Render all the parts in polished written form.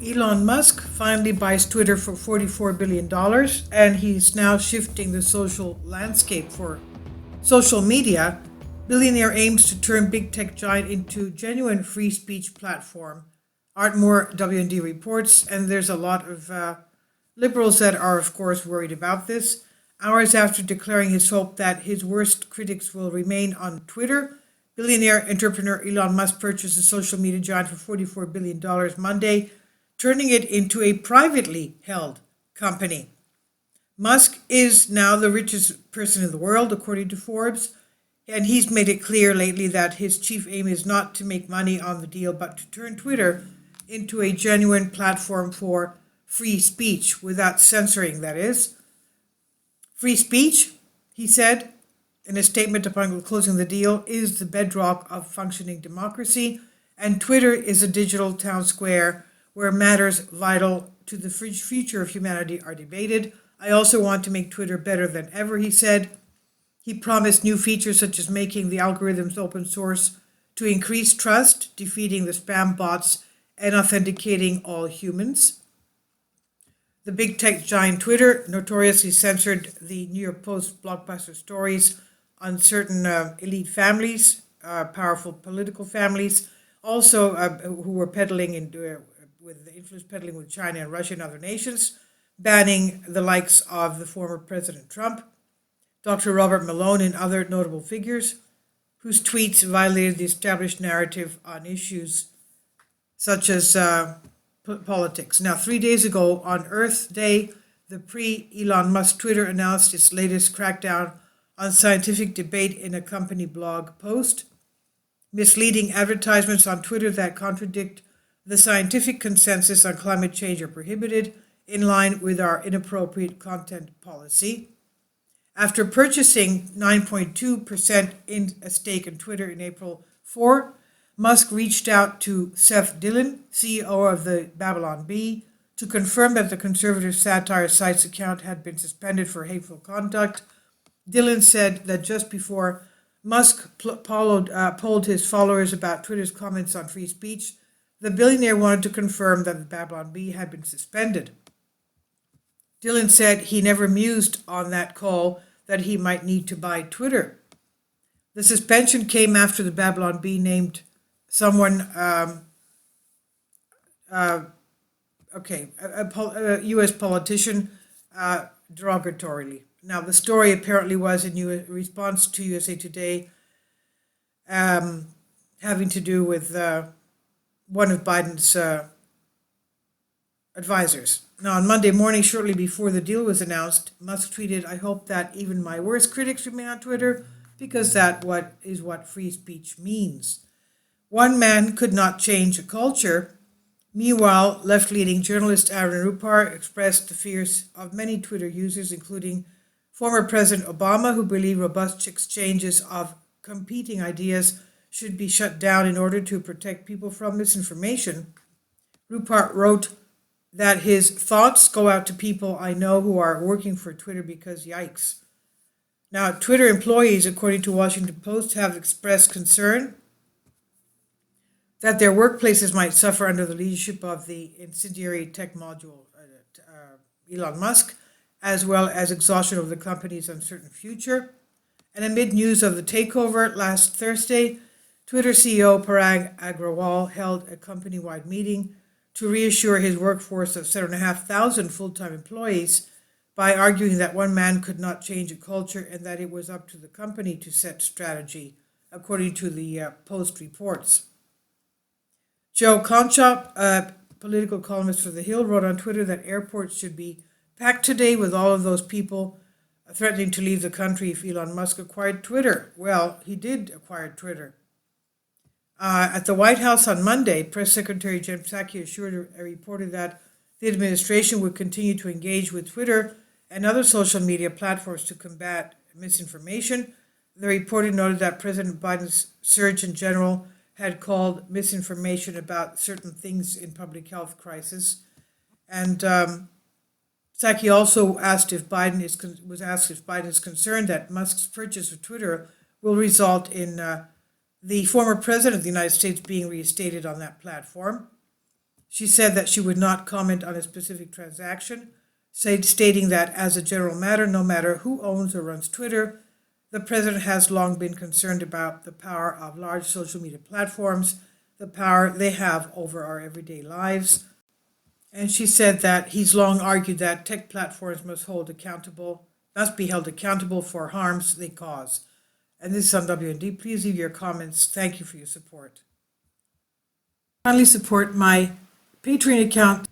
Elon Musk finally buys Twitter for $44 billion, and he's now shifting the social landscape for social media. Billionaire aims to turn big tech giant into genuine free speech platform. Ardmore WND reports, and there's a lot of liberals that are, of course, worried about this. Hours after declaring his hope that his worst critics will remain on Twitter, billionaire entrepreneur Elon Musk purchased the social media giant for $44 billion Monday, turning it into a privately held company. Musk is now the richest person in the world, according to Forbes, and he's made it clear lately that his chief aim is not to make money on the deal, but to turn Twitter into a genuine platform for free speech, without censoring, that is. Free speech, he said in a statement upon closing the deal, is the bedrock of functioning democracy, and Twitter is a digital town square where matters vital to the future of humanity are debated. I also want to make Twitter better than ever, he said. He promised new features such as making the algorithms open source to increase trust, defeating the spam bots, and authenticating all humans. The big tech giant Twitter notoriously censored the New York Post blockbuster stories on certain elite families, powerful political families, also who were peddling with influence peddling with China and Russia and other nations, banning the likes of the former President Trump, Dr. Robert Malone, and other notable figures whose tweets violated the established narrative on issues such as politics. Now, 3 days ago on Earth Day, the pre-Elon Musk Twitter announced its latest crackdown on scientific debate in a company blog post. Misleading advertisements on Twitter that contradict the scientific consensus on climate change are prohibited, in line with our inappropriate content policy. After purchasing 9.2% in a stake in Twitter in April 4, Musk reached out to Seth Dillon, CEO of the Babylon Bee, to confirm that the conservative satire site's account had been suspended for hateful conduct. Dillon said that just before Musk polled his followers about Twitter's comments on free speech, the billionaire wanted to confirm that the Babylon Bee had been suspended. Dillon said he never mused on that call that he might need to buy Twitter. The suspension came after the Babylon Bee named someone, a U.S. politician, derogatorily. Now, the story apparently was in response to USA Today, having to do with one of Biden's advisors. Now, on Monday morning, shortly before the deal was announced, Musk tweeted, "I hope that even my worst critics remain on Twitter, because that is what free speech means." One man could not change a culture. Meanwhile, left-leaning journalist Aaron Rupar expressed the fears of many Twitter users, including former President Obama, who believe robust exchanges of competing ideas should be shut down in order to protect people from misinformation. Rupert wrote that his thoughts go out to people I know who are working for Twitter because yikes. Now, Twitter employees, according to Washington Post, have expressed concern that their workplaces might suffer under the leadership of the incendiary tech module Elon Musk, as well as exhaustion of the company's uncertain future. And amid news of the takeover last Thursday, Twitter CEO Parag Agrawal held a company-wide meeting to reassure his workforce of 7,500 full-time employees by arguing that one man could not change a culture and that it was up to the company to set strategy, according to the Post reports. Joe Concha, a political columnist for The Hill, wrote on Twitter that airports should be packed today with all of those people threatening to leave the country if Elon Musk acquired Twitter. Well, he did acquire Twitter. At the White House on Monday, Press Secretary Jen Psaki assured a reporter that the administration would continue to engage with Twitter and other social media platforms to combat misinformation. The reporter noted that President Biden's Surgeon General had called misinformation about certain things in public health crisis. And Psaki also asked if Biden is concerned that Musk's purchase of Twitter will result in the former president of the United States being reinstated on that platform. She said that she would not comment on a specific transaction, stating that as a general matter, no matter who owns or runs Twitter, the president has long been concerned about the power of large social media platforms, the power they have over our everyday lives. And she said that he's long argued that tech platforms must be held accountable for harms they cause. And this is on WND. Please leave your comments. Thank you for your support. Finally, support my Patreon account.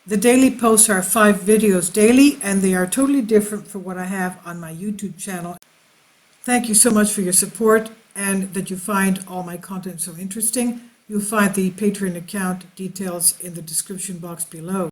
The daily posts are 5 videos daily, and they are totally different from what I have on my YouTube channel. Thank you so much for your support and that you find all my content so interesting. You'll find the Patreon account details in the description box below.